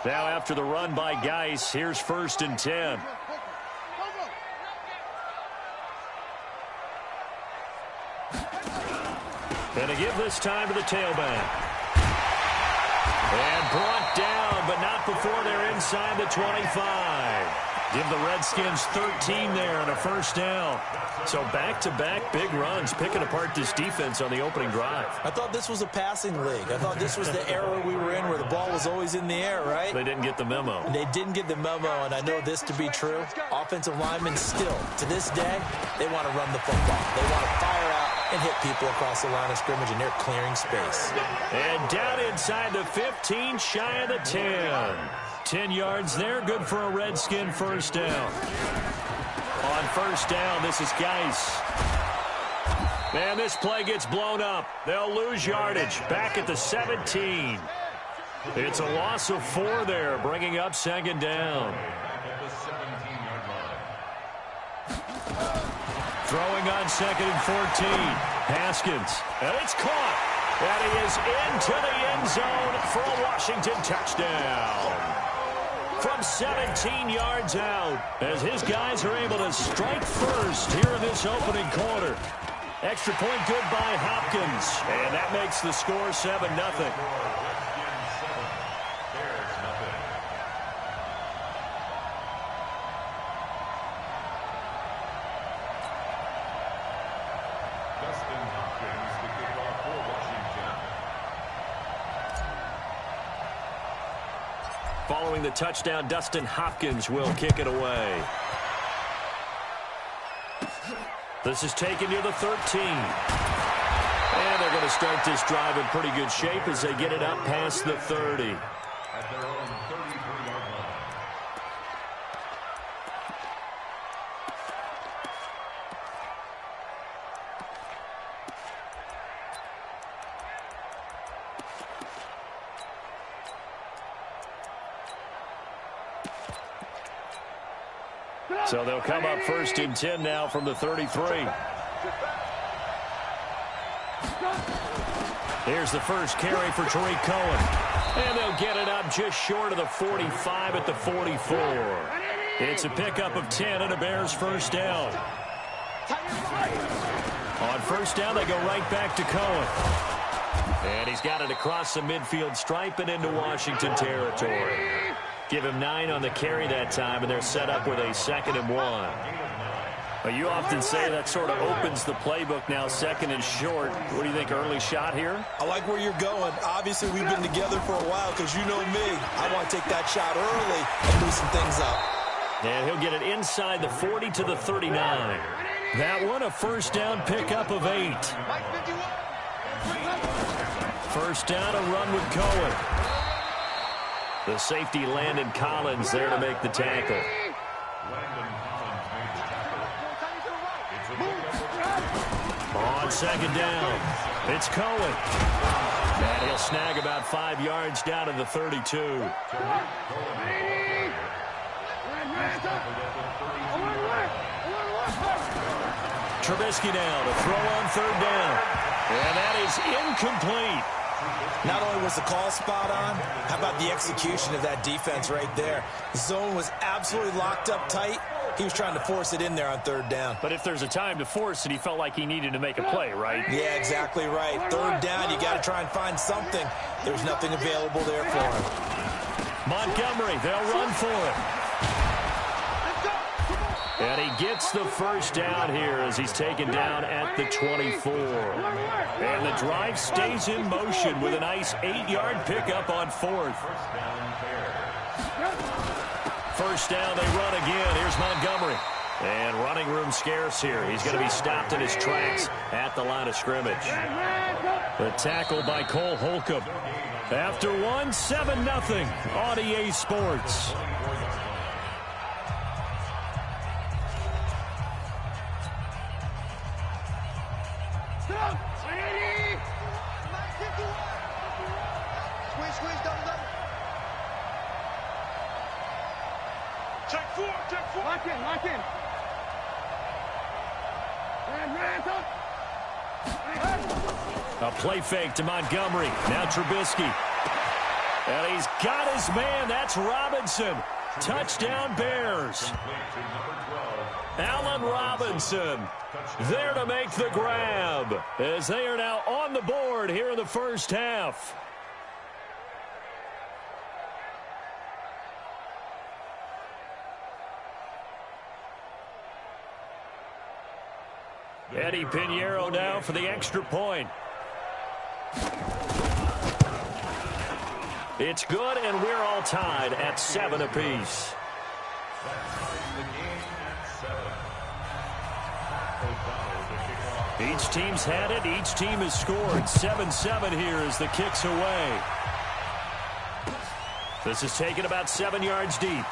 Now after the run by Geis, here's 1st and 10. And to give this time to the tailback. And brought down, but not before they're inside the 25. Give the Redskins 13 there and a 1st down. So back-to-back big runs, picking apart this defense on the opening drive. I thought this was a passing league. I thought this was the era we were in where the ball was always in the air, right? They didn't get the memo. And they didn't get the memo, and I know this to be true. Offensive linemen still, to this day, they want to run the football. They want to fire out and hit people across the line of scrimmage, and they're clearing space. And down inside the 15, shy of the 10. 10 yards there, good for a Redskin 1st down. On 1st down, this is Geis. And this play gets blown up. They'll lose yardage. Back at the 17. It's a loss of 4 there, bringing up 2nd down. Throwing on 2nd and 14. Haskins. And it's caught. And he is into the end zone for a Washington touchdown. From 17 yards out, as his guys are able to strike first here in this opening quarter. Extra point good by Hopkins. And that makes the score 7-0. Following the touchdown, Dustin Hopkins will kick it away. This is taken near the 13. And they're going to start this drive in pretty good shape as they get it up past the 30. At their own 33-yard line. So they'll come up 1st and 10 now from the 33. Here's the first carry for Tariq Cohen. And they'll get it up just short of the 45 at the 44. It's a pickup of 10 and a Bears 1st down. On 1st down, they go right back to Cohen. And he's got it across the midfield stripe and into Washington territory. Give him 9 on the carry that time, and they're set up with a 2nd and 1. Well, you often say that sort of opens the playbook now, 2nd and short. What do you think, early shot here? I like where you're going. Obviously, we've been together for a while because you know me. I want to take that shot early and loosen things up. And he'll get it inside the 40 to the 39. That one, a 1st down pickup of 8. 1st down, a run with Cohen. The safety, Landon Collins, there to make the tackle. On 2nd down, it's Cohen. And he'll snag about 5 yards down to the 32. Trubisky now to throw on 3rd down. And that is incomplete. Not only was the call spot on, how about the execution of that defense right there? The zone was absolutely locked up tight. He was trying to force it in there on 3rd down. But if there's a time to force it, he felt like he needed to make a play, right? Yeah, exactly right. 3rd down, you got to try and find something. There's nothing available there for him. Montgomery, they'll run for it. And he gets the 1st down here as he's taken down at the 24. And the drive stays in motion with a nice 8-yard pickup on 4th. 1st down, they run again. Here's Montgomery. And running room scarce here. He's going to be stopped in his tracks at the line of scrimmage. The tackle by Cole Holcomb. After one, 7-0 on EA Sports. Lock in. A play fake to Montgomery. Now Trubisky. And he's got his man. That's Robinson. Touchdown, Bears. Allen Robinson there to make the grab as they are now on the board here in the first half. Eddie Pinheiro now for the extra point. It's good, and we're all tied at 7 apiece. Each team's had it. Each team has scored. 7-7 here as the kick's away. This is taken about 7 yards deep.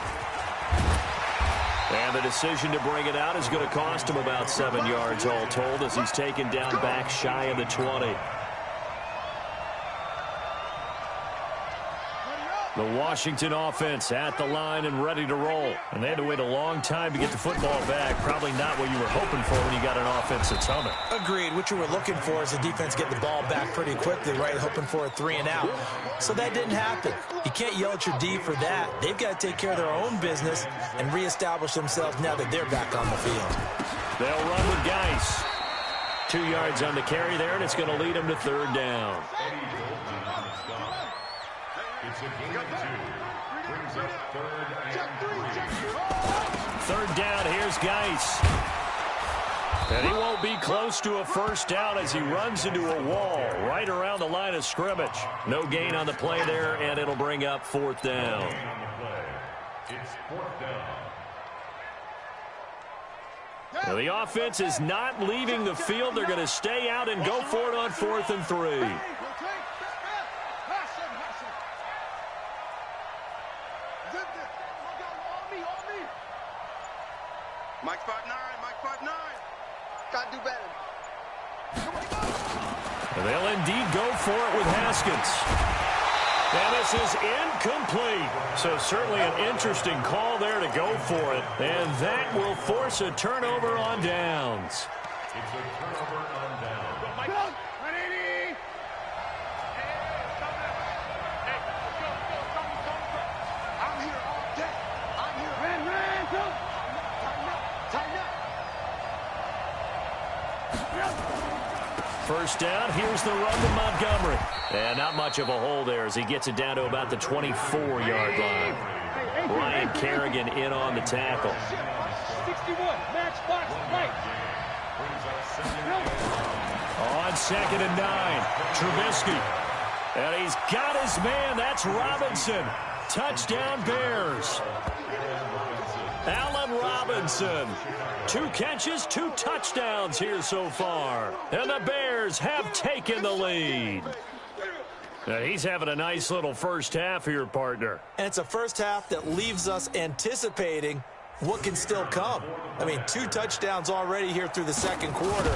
And the decision to bring it out is going to cost him about 7 yards all told as he's taken down back shy of the 20. The Washington offense at the line and ready to roll. And they had to wait a long time to get the football back. Probably not what you were hoping for when you got an offense that's humming. Agreed. What you were looking for is the defense getting the ball back pretty quickly, right? Hoping for a 3 and out. So that didn't happen. You can't yell at your D for that. They've got to take care of their own business and reestablish themselves now that they're back on the field. They'll run with Geis. 2 yards on the carry there, and it's going to lead them to 3rd down. It's a gain of 2. Brings up 3rd and 3. 3rd down, here's Geis. And he won't be close to a first down as he runs into a wall right around the line of scrimmage. No gain on the play there, and it'll bring up 4th down. It's 4th down. Now, the offense is not leaving the field. They're going to stay out and go for it on 4th and 3. Mike 5'9", Mike 5'9". Gotta do better. They'll indeed go for it with Haskins. And this is incomplete. So certainly an interesting call there to go for it. And that will force a turnover on downs. It's a turnover on downs. Mike, 180. Hey, go. I'm here all day. I'm here. Ran, go. Tighten up. First down, here's the run to Montgomery. And not much of a hole there as he gets it down to about the 24-yard line. Ryan Kerrigan in on the tackle. 61, match box, right. On 2nd and 9, Trubisky. And he's got his man. That's Robinson. Touchdown, Bears. Allen Robinson. 2 catches, 2 touchdowns here so far. And the Bears have taken the lead. Now he's having a nice little first half here, partner. And it's a first half that leaves us anticipating what can still come. I mean, 2 touchdowns already here through the second quarter.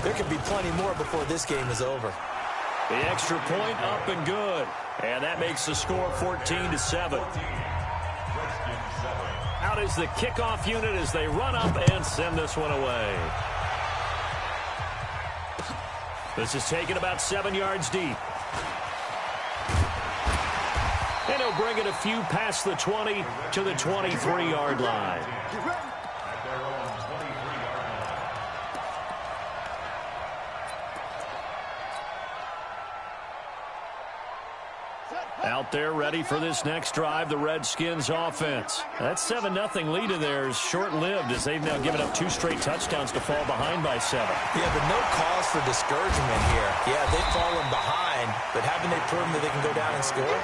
There could be plenty more before this game is over. The extra point up and good. And that makes the score 14-7. Out is the kickoff unit as they run up and send this one away. This is taken about 7 yards deep. And he'll bring it a few past the 20 to the 23-yard line. Out there ready for this next drive, the Redskins offense. That 7-0 lead of theirs short-lived as they've now given up 2 straight touchdowns to fall behind by 7. Yeah, but no cause for discouragement here. Yeah, they've fallen behind, but haven't they proven that they can go down and score?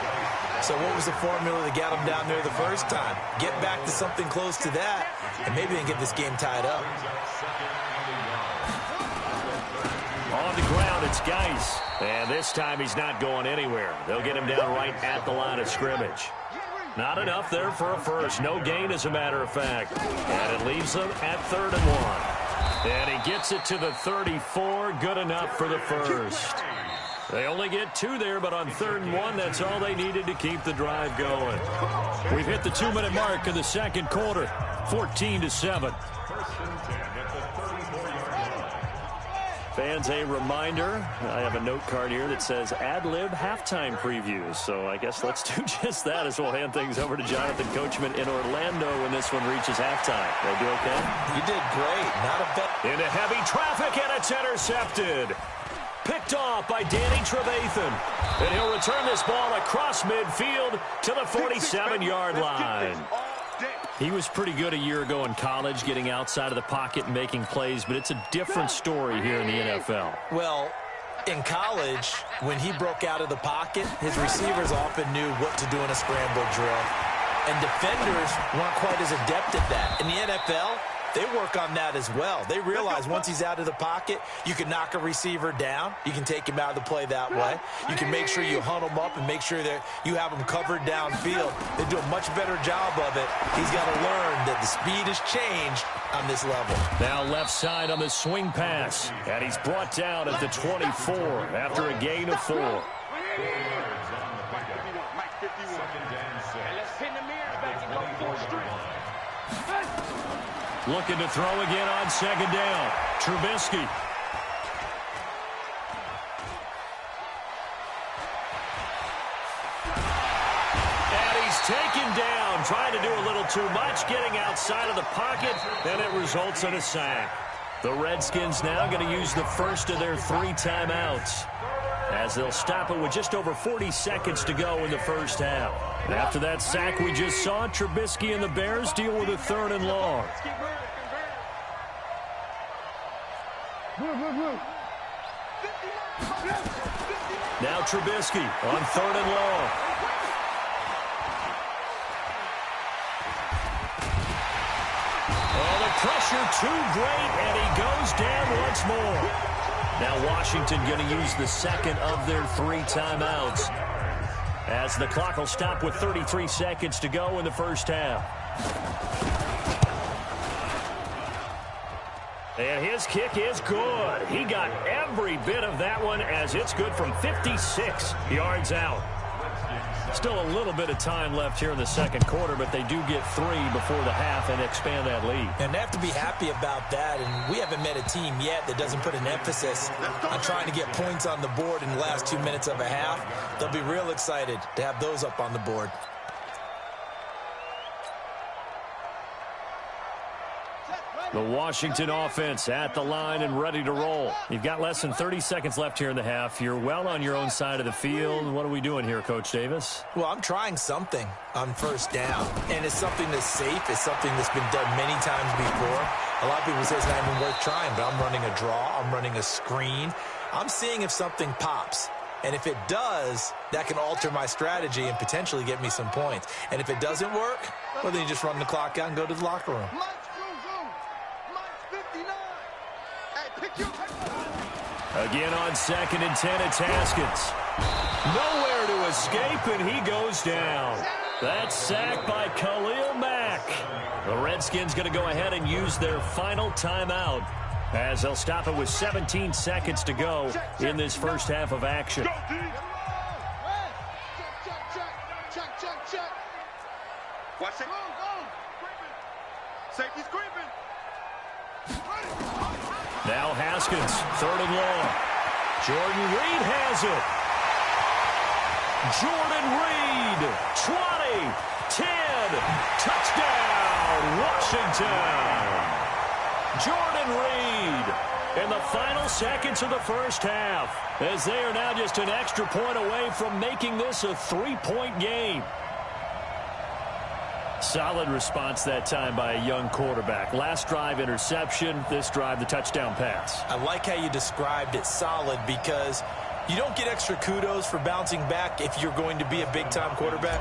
So what was the formula that got them down there the first time? Get back to something close to that, and maybe they can get this game tied up. On the ground, it's Geis. And this time he's not going anywhere. They'll get him down right at the line of scrimmage. Not enough there for a first. No gain, as a matter of fact. And it leaves them at 3rd and 1. And he gets it to the 34. Good enough for the first. They only get 2 there, but on 3rd and 1, that's all they needed to keep the drive going. We've hit the 2-minute mark in the second quarter. 14-7. Fans, a reminder, I have a note card here that says ad-lib halftime previews. So I guess let's do just that as we'll hand things over to Jonathan Coachman in Orlando when this one reaches halftime. They do okay? You did great. Not a bad. Into heavy traffic, and it's intercepted. Picked off by Danny Trevathan. And he'll return this ball across midfield to the 47-yard line. He was pretty good a year ago in college, getting outside of the pocket and making plays, but it's a different story here in the NFL. Well, in college, when he broke out of the pocket, his receivers often knew what to do in a scramble drill. And defenders weren't quite as adept at that. In the NFL, they work on that as well. They realize once he's out of the pocket, you can knock a receiver down. You can take him out of the play that way. You can make sure you hunt him up and make sure that you have him covered downfield. They do a much better job of it. He's got to learn that the speed has changed on this level. Now left side on the swing pass. And he's brought down at the 24 after a gain of 4. Looking to throw again on second down. Trubisky. And he's taken down, trying to do a little too much, getting outside of the pocket, and it results in a sack. The Redskins now going to use the first of their 3 timeouts, as they'll stop it with just over 40 seconds to go in the first half. And after that sack we just saw, Trubisky and the Bears deal with a 3rd and long. Now Trubisky on 3rd and long. Oh, the pressure too great, and he goes down once more. Now Washington going to use the second of their 3 timeouts, as the clock will stop with 33 seconds to go in the first half. And his kick is good. He got every bit of that one, as it's good from 56 yards out. Still a little bit of time left here in the second quarter, but they do get 3 before the half and expand that lead. And they have to be happy about that, and we haven't met a team yet that doesn't put an emphasis on trying to get points on the board in the last 2 minutes of a half. They'll be real excited to have those up on the board. The Washington offense at the line and ready to roll. You've got less than 30 seconds left here in the half. You're well on your own side of the field. What are we doing here, Coach Davis? Well, I'm trying something on first down, and it's something that's safe. It's something that's been done many times before. A lot of people say it's not even worth trying, but I'm running a draw. I'm running a screen. I'm seeing if something pops. And if it does, that can alter my strategy and potentially get me some points. And if it doesn't work, well, then you just run the clock out and go to the locker room. Again on 2nd and 10, it's Haskins. Nowhere to escape, and he goes down. That's sacked by Khalil Mack. The Redskins going to go ahead and use their final timeout, as they'll stop it with 17 seconds to go in this first half of action. Watch it. Safety's creeping. Now Haskins, 3rd and long. Jordan Reed has it. Jordan Reed, 20, 10, touchdown, Washington. Jordan Reed in the final seconds of the first half, as they are now just an extra point away from making this a 3-point game. Solid response that time by a young quarterback. Last drive, interception. This drive, the touchdown pass. I like how you described it, solid, because you don't get extra kudos for bouncing back if you're going to be a big-time quarterback.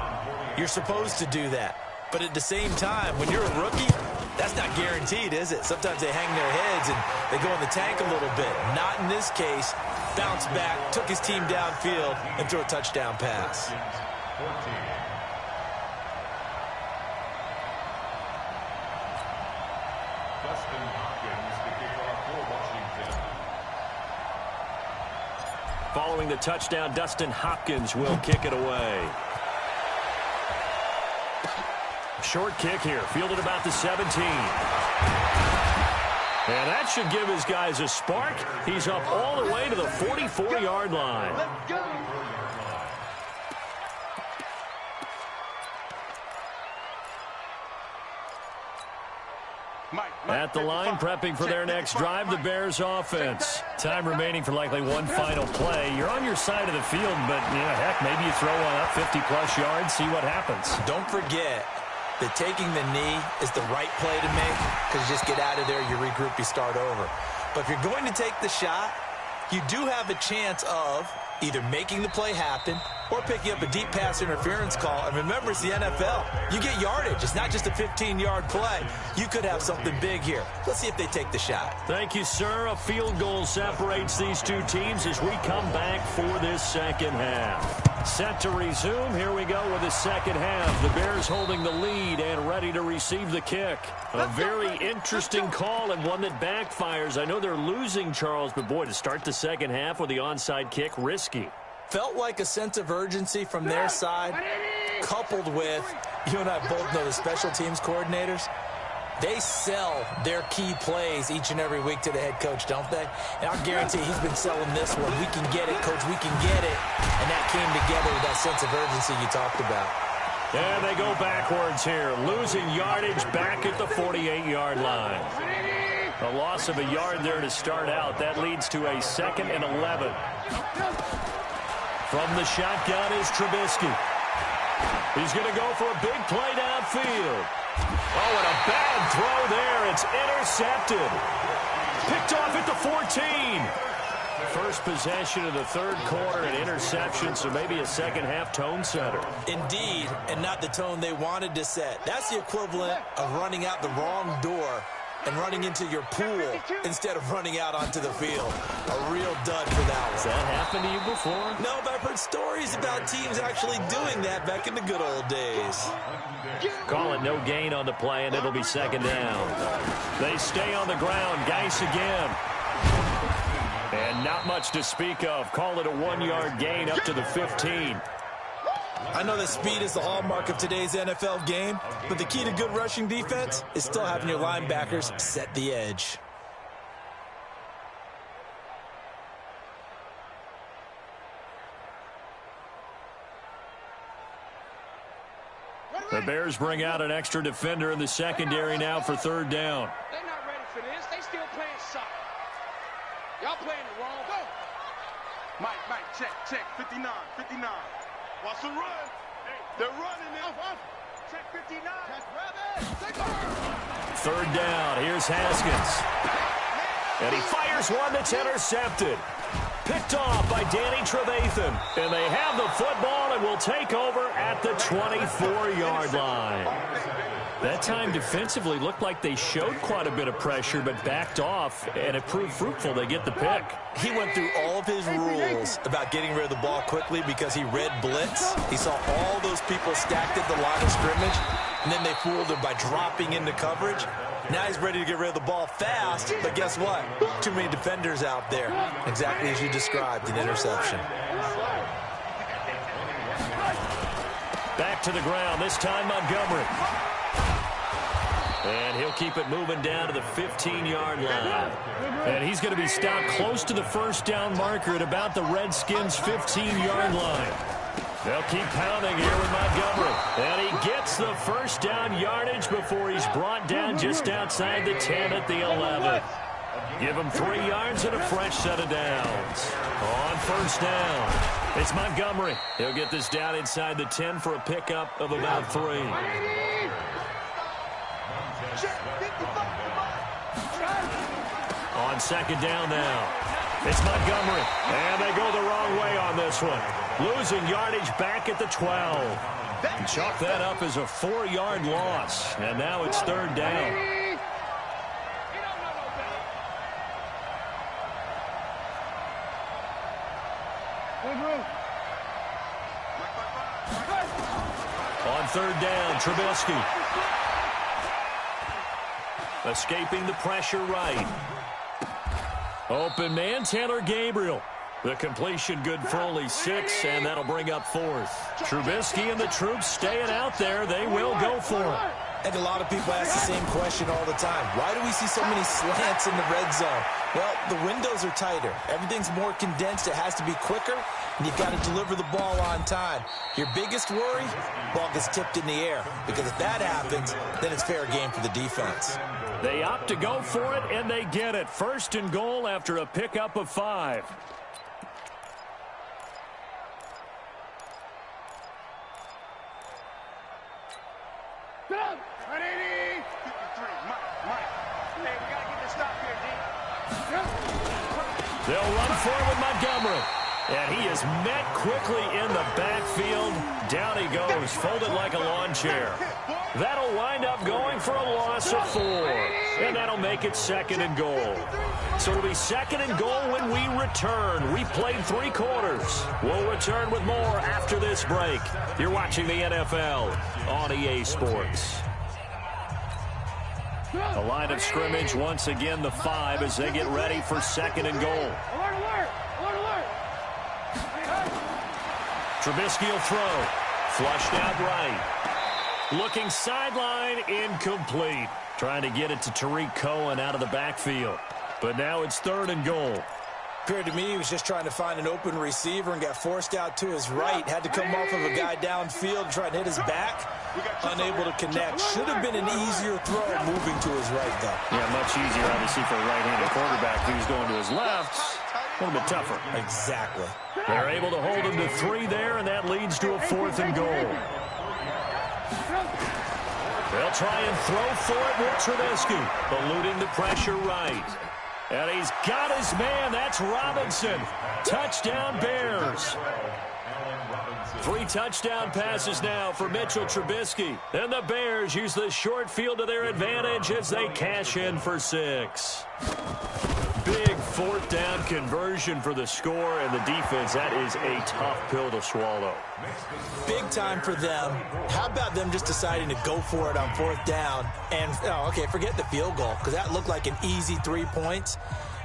You're supposed to do that. But at the same time, when you're a rookie, that's not guaranteed, is it? Sometimes they hang their heads and they go in the tank a little bit. Not in this case. Bounced back, took his team downfield, and threw a touchdown pass. Following the touchdown, Dustin Hopkins will kick it away. Short kick here, fielded about the 17. And that should give his guys a spark. He's up all the way to the 44-yard line. Let's go. At the line, prepping for their next drive, the Bears offense. Time remaining for likely one final play. You're on your side of the field, but, heck, maybe you throw one up 50-plus yards, see what happens. Don't forget that taking the knee is the right play to make, because you just get out of there, you regroup, you start over. But if you're going to take the shot, you do have a chance of either making the play happen or picking up a deep pass interference call. And remember, it's the NFL. You get yardage. It's not just a 15-yard play. You could have something big here. Let's see if they take the shot. Thank you, sir. A field goal separates these two teams as we come back for this second half. Set to resume. Here we go with the second half. The Bears holding the lead and ready to receive the kick. A very interesting call and one that backfires. I know they're losing, Charles, but boy, to start the second half with the onside kick, risky. Felt like a sense of urgency from their side, coupled with, you and I both know the special teams coordinators, they sell their key plays each and every week to the head coach, don't they? And I guarantee he's been selling this one. We can get it, coach, we can get it. And that came together with that sense of urgency you talked about. And they go backwards here, losing yardage back at the 48-yard line. A loss of a yard there to start out. That leads to a 2nd and 11. From the shotgun is Trubisky. He's going to go for a big play downfield. Oh, and a bad throw there. It's intercepted. Picked off at the 14. First possession of the third quarter, an interception, so maybe a second-half tone setter. Indeed, and not the tone they wanted to set. That's the equivalent of running out the wrong door and running into your pool instead of running out onto the field. A real dud for that one. Has that happened to you before? No, but I've heard stories about teams actually doing that back in the good old days. Call it no gain on the play, and it'll be second down. They stay on the ground. Geis again. And not much to speak of. Call it a 1-yard gain up to the 15. I know that speed is the hallmark of today's NFL game, but the key to good rushing defense is still having your linebackers set the edge. The Bears bring out an extra defender in the secondary now for third down. They're not ready for this. They still playing soccer. Y'all playing it wrong. Go. Mike, check. 59. Watch the run. They're running it. Check 59. Third down. Here's Haskins. And he fires one that's intercepted. Picked off by Danny Trevathan. And they have the football and will take over at the 24-yard line. That time defensively looked like they showed quite a bit of pressure but backed off, and it proved fruitful. They get the pick. He went through all of his rules about getting rid of the ball quickly because he read blitz. He saw all those people stacked at the line of scrimmage, and then they fooled him by dropping into coverage. Now he's ready to get rid of the ball fast, but guess what? Too many defenders out there. Exactly as you described, an interception. Back to the ground, this time Montgomery. And he'll keep it moving down to the 15-yard line. And he's going to be stopped close to the first down marker at about the Redskins' 15-yard line. They'll keep pounding here with Montgomery. And he gets the first down yardage before he's brought down just outside the 10 at the 11. Give him 3 yards and a fresh set of downs. On first down, it's Montgomery. He'll get this down inside the 10 for a pickup of about 3. On second down now, it's Montgomery. And they go the wrong way on this one. Losing yardage back at the 12. Chalk that up as a 4-yard loss. And now it's third down. On third down, Trubisky. Escaping the pressure right. Open man, Taylor Gabriel. The completion good for only 6, and that'll bring up 4th. Trubisky and the troops staying out there. They will go for it. I think a lot of people ask the same question all the time. Why do we see so many slants in the red zone? Well, the windows are tighter. Everything's more condensed. It has to be quicker, and you've got to deliver the ball on time. Your biggest worry, ball gets tipped in the air, because if that happens, then it's fair game for the defense. They opt to go for it, and they get it. 1st and goal after a pickup of 5. They'll run for it with Montgomery. And he is met quickly in the backfield. Down he goes, folded like a lawn chair. That'll wind up going for a loss of 4. And that'll make it 2nd and goal. So it'll be 2nd and goal when we return. We played 3 quarters. We'll return with more after this break. You're watching the NFL on EA Sports. The line of scrimmage, once again, the 5 as they get ready for 2nd and goal. Trubisky will throw. Flushed out right. Looking sideline, incomplete. Trying to get it to Tariq Cohen out of the backfield. But now it's 3rd and goal. Appeared to me he was just trying to find an open receiver and got forced out to his right. Had to come off of a guy downfield, trying to hit his back. Unable to connect. Should have been an easier throw moving to his right, though. Yeah, much easier, obviously, for a right-handed quarterback who's going to his left. A little bit tougher. Exactly. They're able to hold him to 3 there, and that leads to a 4th and goal. They'll try and throw for it with Trubisky, eluding the pressure right. And he's got his man. That's Robinson. Touchdown, Bears. 3 touchdown passes now for Mitchell Trubisky. And the Bears use the short field to their advantage as they cash in for 6. Big 4th down conversion for the score, and the defense, that is a tough pill to swallow. Big time for them. How about them just deciding to go for it on 4th down? And, forget the field goal, because that looked like an easy 3 points.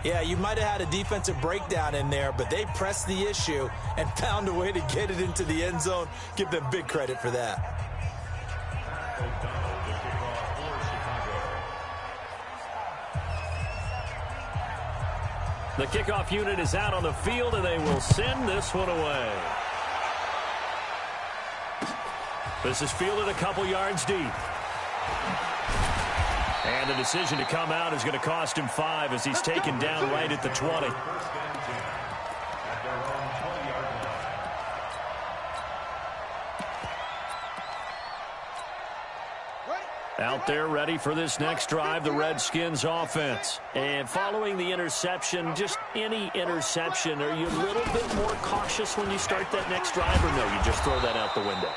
Yeah, you might have had a defensive breakdown in there, but they pressed the issue and found a way to get it into the end zone. Give them big credit for that. The kickoff unit is out on the field, and they will send this one away. This is fielded a couple yards deep. And the decision to come out is going to cost him 5 as he's taken down right at the 20. Out there ready for this next drive, the Redskins offense. And following the interception, just any interception, are you a little bit more cautious when you start that next drive, or no, you just throw that out the window?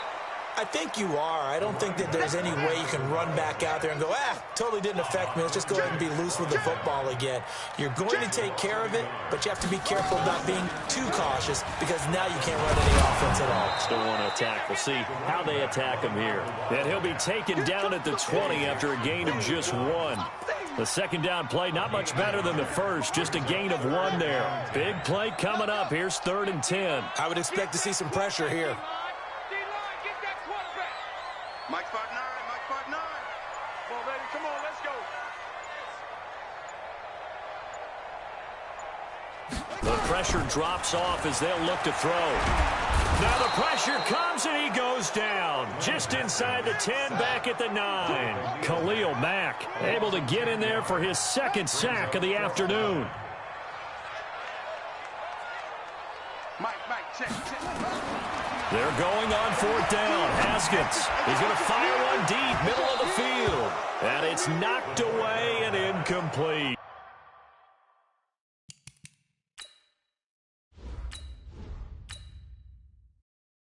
I think you are. I don't think that there's any way you can run back out there and go, totally didn't affect me. Let's just go ahead and be loose with the football again. You're going to take care of it, but you have to be careful about being too cautious, because now you can't run any offense at all. Still want to attack. We'll see how they attack him here. And he'll be taken down at the 20 after a gain of just 1. The 2nd down play, not much better than the first, just a gain of 1 there. Big play coming up. Here's 3rd and 10. I would expect to see some pressure here. Mike 5'9", Mike 5'9". Come on, baby, come on, let's go. The pressure drops off as they'll look to throw. Now the pressure comes, and he goes down. Just inside the 10, back at the 9. Khalil Mack able to get in there for his 2nd sack of the afternoon. Mike, check. They're going on 4th down. Haskins is going to fire one deep, middle of the field. And it's knocked away and incomplete.